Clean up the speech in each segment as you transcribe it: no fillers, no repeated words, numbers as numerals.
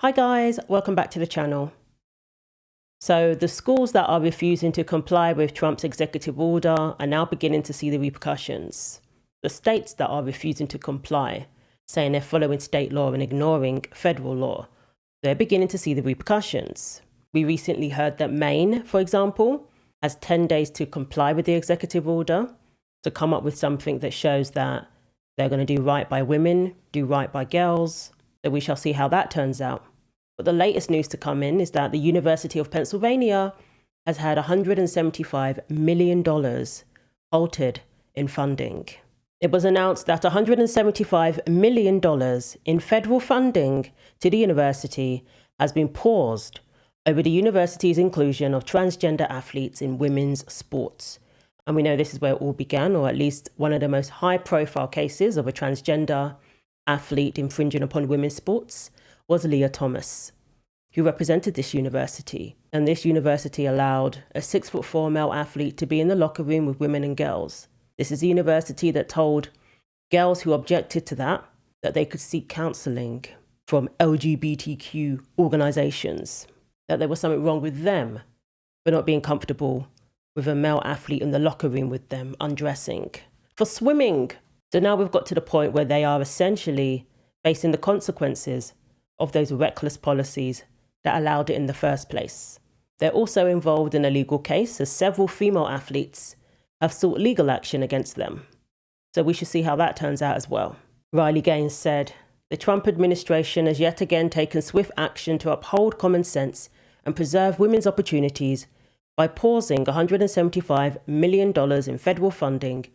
Hi guys, welcome back to the channel. So the schools that are refusing to comply with Trump's executive order are now beginning to see the repercussions. The states that are refusing to comply, saying they're following state law and ignoring federal law, they're beginning to see the repercussions. We recently heard that Maine, for example, has 10 days to comply with the executive order, to come up with something that shows that they're going to do right by women, do right by girls. So we shall see how that turns out. But the latest news to come in is that the University of Pennsylvania has had $175 million halted in funding. It was announced that $175 million in federal funding to the university has been paused over the university's inclusion of transgender athletes in women's sports. And we know this is where it all began, or at least one of the most high-profile cases of a transgender athlete infringing upon women's sports was Leah Thomas, who represented this university. And this university allowed a 6'4" male athlete to be in the locker room with women and girls. This is a university that told girls who objected to that they could seek counseling from LGBTQ organizations, that there was something wrong with them for not being comfortable with a male athlete in the locker room with them, undressing. For swimming. So now we've got to the point where they are essentially facing the consequences of those reckless policies that allowed it in the first place. They're also involved in a legal case, as several female athletes have sought legal action against them. So we should see how that turns out as well. Riley Gaines said, "The Trump administration has yet again taken swift action to uphold common sense and preserve women's opportunities by pausing $175 million in federal funding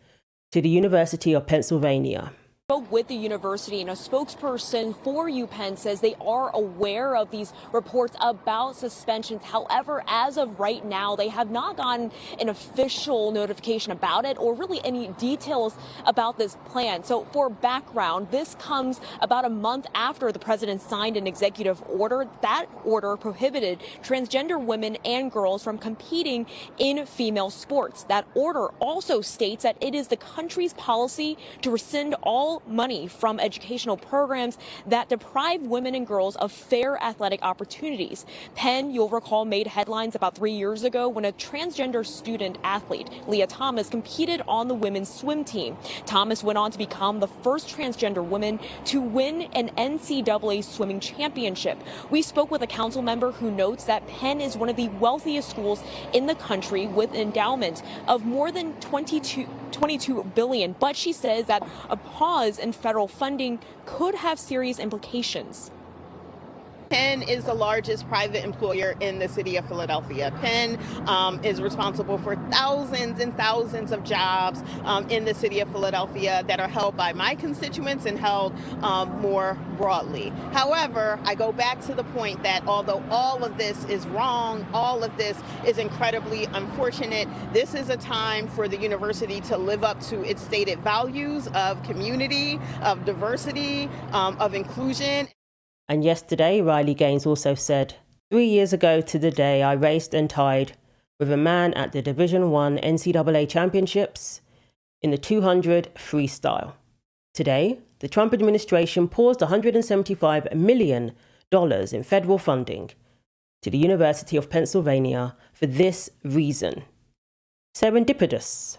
to the University of Pennsylvania." Spoke with the university, and a spokesperson for UPenn says they are aware of these reports about suspensions. However, as of right now, they have not gotten an official notification about it or really any details about this plan. So for background, this comes about a month after the president signed an executive order. That order prohibited transgender women and girls from competing in female sports. That order also states that it is the country's policy to rescind all money from educational programs that deprive women and girls of fair athletic opportunities. Penn, you'll recall, made headlines about 3 years ago when a transgender student athlete, Leah Thomas, competed on the women's swim team. Thomas went on to become the first transgender woman to win an NCAA swimming championship. We spoke with a council member who notes that Penn is one of the wealthiest schools in the country with an endowment of more than $22 billion, but she says that a pause in federal funding could have serious implications. Penn is the largest private employer in the city of Philadelphia. Penn is responsible for thousands and thousands of jobs in the city of Philadelphia that are held by my constituents and held more broadly. However, I go back to the point that although all of this is wrong, all of this is incredibly unfortunate, this is a time for the university to live up to its stated values of community, of diversity, of inclusion. And yesterday, Riley Gaines also said, 3 years ago to the day, I raced and tied with a man at the Division I NCAA Championships in the 200 freestyle. Today, the Trump administration paused $175 million in federal funding to the University of Pennsylvania for this reason. Serendipitous.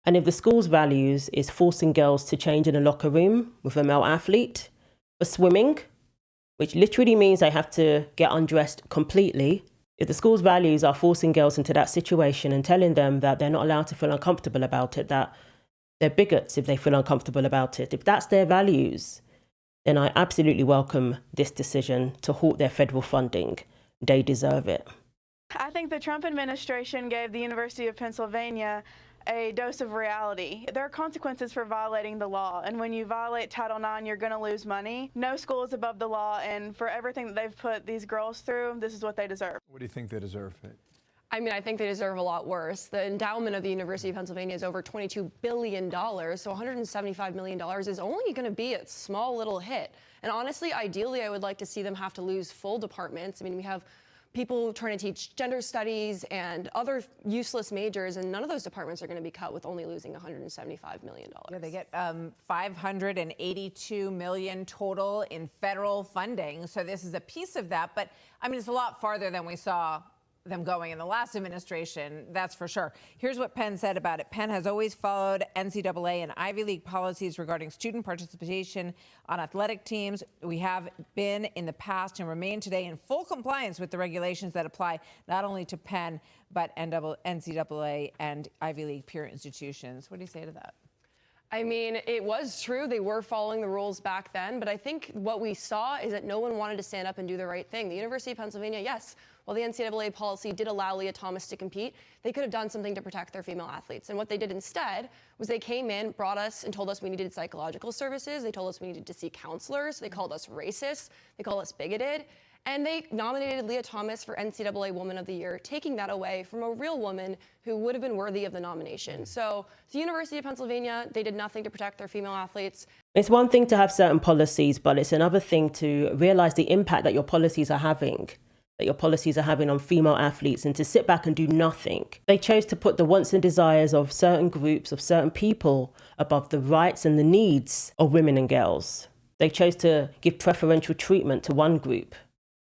And if the school's values is forcing girls to change in a locker room with a male athlete, for swimming, which literally means they have to get undressed completely. If the school's values are forcing girls into that situation and telling them that they're not allowed to feel uncomfortable about it, that they're bigots if they feel uncomfortable about it, if that's their values, then I absolutely welcome this decision to halt their federal funding. They deserve it. I think the Trump administration gave the University of Pennsylvania a dose of reality. There are consequences for violating the law, and when you violate Title IX, you're going to lose money. No school is above the law, and for everything that they've put these girls through, this is what they deserve. What do you think they deserve? I mean, I think they deserve a lot worse. The endowment of the University of Pennsylvania is over $22 billion, so $175 million is only going to be a small little hit. And honestly, ideally, I would like to see them have to lose full departments. I mean, we have people trying to teach gender studies and other useless majors, and none of those departments are going to be cut with only losing $175 million. Yeah, they get $582 million total in federal funding. So this is a piece of that. But I mean, it's a lot farther than we saw them going in the last administration, that's for sure. Here's what Penn said about it. Penn has always followed NCAA and Ivy League policies regarding student participation on athletic teams. We have been in the past and remain today in full compliance with the regulations that apply not only to Penn, but NCAA and Ivy League peer institutions. What do you say to that? I mean, it was true. They were following the rules back then. But I think what we saw is that no one wanted to stand up and do the right thing. The University of Pennsylvania, yes, while the NCAA policy did allow Leah Thomas to compete, they could have done something to protect their female athletes. And what they did instead was they came in, brought us, and told us we needed psychological services. They told us we needed to see counselors. They called us racist. They called us bigoted. And they nominated Leah Thomas for NCAA Woman of the Year, taking that away from a real woman who would have been worthy of the nomination. So the University of Pennsylvania, they did nothing to protect their female athletes. It's one thing to have certain policies, but it's another thing to realize the impact that your policies are having on female athletes, and to sit back and do nothing. They chose to put the wants and desires of certain groups, of certain people, above the rights and the needs of women and girls. They chose to give preferential treatment to one group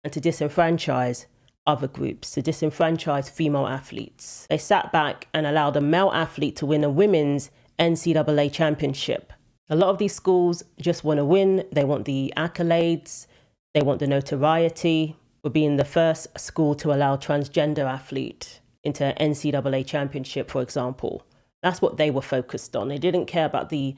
and to disenfranchise other groups, to disenfranchise female athletes. They sat back and allowed a male athlete to win a women's NCAA championship. A lot of these schools just want to win. They want the accolades. They want the notoriety. We're being the first school to allow transgender athlete into an NCAA championship, for example. That's what they were focused on. They didn't care about the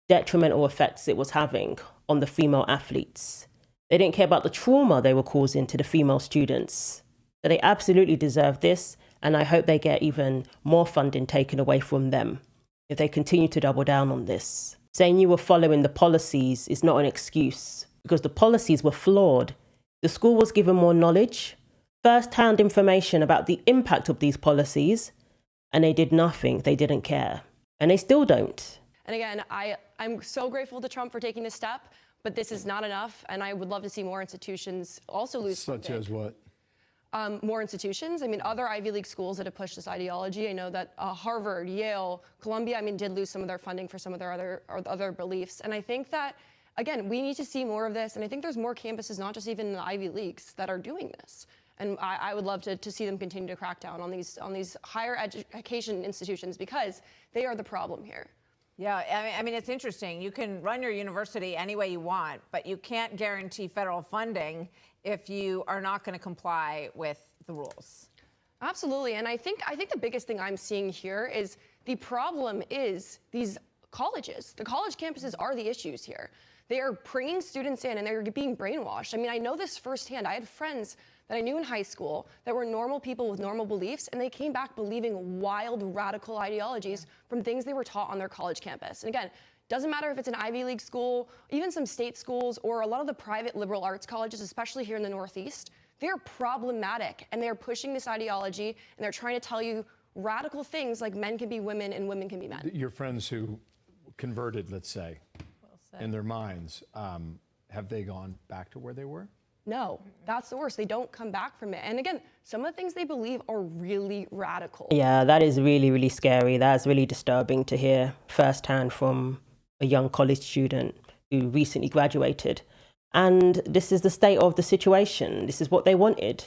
detrimental effects it was having on the female athletes. They didn't care about the trauma they were causing to the female students. But they absolutely deserve this, and I hope they get even more funding taken away from them if they continue to double down on this. Saying you were following the policies is not an excuse, because the policies were flawed. The school was given more knowledge, first-hand information about the impact of these policies, and they did nothing. They didn't care. And they still don't. And again, I'm so grateful to Trump for taking this step, but this is not enough, and I would love to see more institutions also lose funding. Such as what? More institutions. I mean, other Ivy League schools that have pushed this ideology. I know that Harvard, Yale, Columbia, did lose some of their funding for some of their other beliefs. And I think that, again, we need to see more of this. And I think there's more campuses, not just even in the Ivy Leagues, that are doing this. And I would love to see them continue to crack down on these higher education institutions, because they are the problem here. Yeah, I mean, it's interesting. You can run your university any way you want, but you can't guarantee federal funding if you are not going to comply with the rules. Absolutely. And I think the biggest thing I'm seeing here is the problem is these colleges. The college campuses are the issues here. They are bringing students in and they're being brainwashed. I mean, I know this firsthand. I had friends that I knew in high school that were normal people with normal beliefs, and they came back believing wild, radical ideologies from things they were taught on their college campus. And again, doesn't matter if it's an Ivy League school, even some state schools, or a lot of the private liberal arts colleges, especially here in the Northeast, they're problematic, and they're pushing this ideology, and they're trying to tell you radical things like men can be women and women can be men. Your friends who converted, let's say, in their minds, have they gone back to where they were? No, that's the worst. They don't come back from it. And again, some of the things they believe are really radical. Yeah, that is really, really scary. That's really disturbing to hear firsthand from a young college student who recently graduated. And this is the state of the situation. This is what they wanted.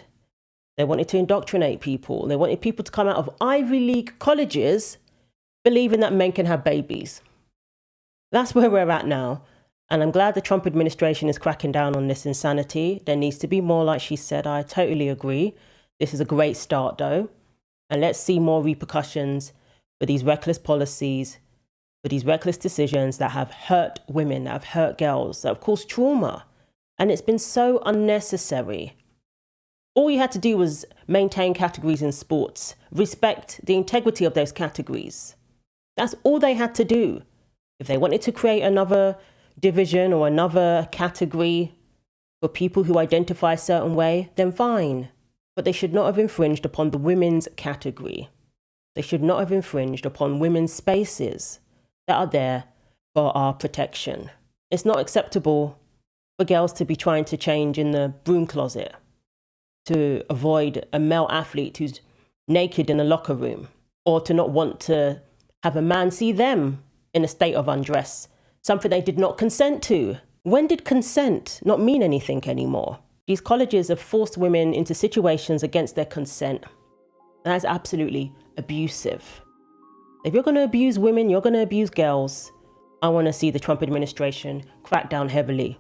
They wanted to indoctrinate people. They wanted people to come out of Ivy League colleges believing that men can have babies. That's where we're at now. And I'm glad the Trump administration is cracking down on this insanity. There needs to be more, like she said. I totally agree. This is a great start, though. And let's see more repercussions for these reckless policies, for these reckless decisions that have hurt women, that have hurt girls, that have caused trauma. And it's been so unnecessary. All you had to do was maintain categories in sports, respect the integrity of those categories. That's all they had to do. If they wanted to create another division or another category for people who identify a certain way, then fine. But they should not have infringed upon the women's category. They should not have infringed upon women's spaces that are there for our protection. It's not acceptable for girls to be trying to change in the broom closet. to avoid a male athlete who's naked in a locker room, or to not want to have a man see them in a state of undress, something they did not consent to. When did consent not mean anything anymore? These colleges have forced women into situations against their consent. That's absolutely abusive. If you're going to abuse women, you're going to abuse girls. I want to see the Trump administration crack down heavily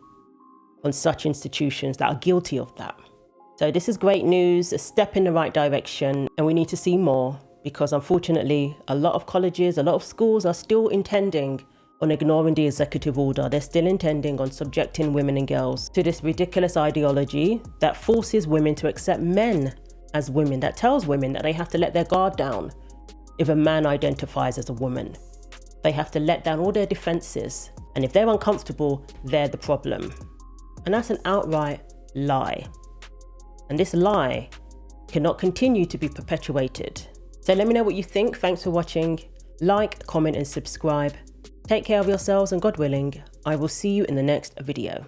on such institutions that are guilty of that. So this is great news, a step in the right direction, and we need to see more, because unfortunately, a lot of colleges, a lot of schools are still intending on ignoring the executive order. They're still intending on subjecting women and girls to this ridiculous ideology that forces women to accept men as women, that tells women that they have to let their guard down if a man identifies as a woman. They have to let down all their defenses, and if they're uncomfortable, they're the problem. And that's an outright lie. And this lie cannot continue to be perpetuated. So let me know what you think. Thanks for watching. Like, comment, and subscribe. Take care of yourselves, and God willing, I will see you in the next video.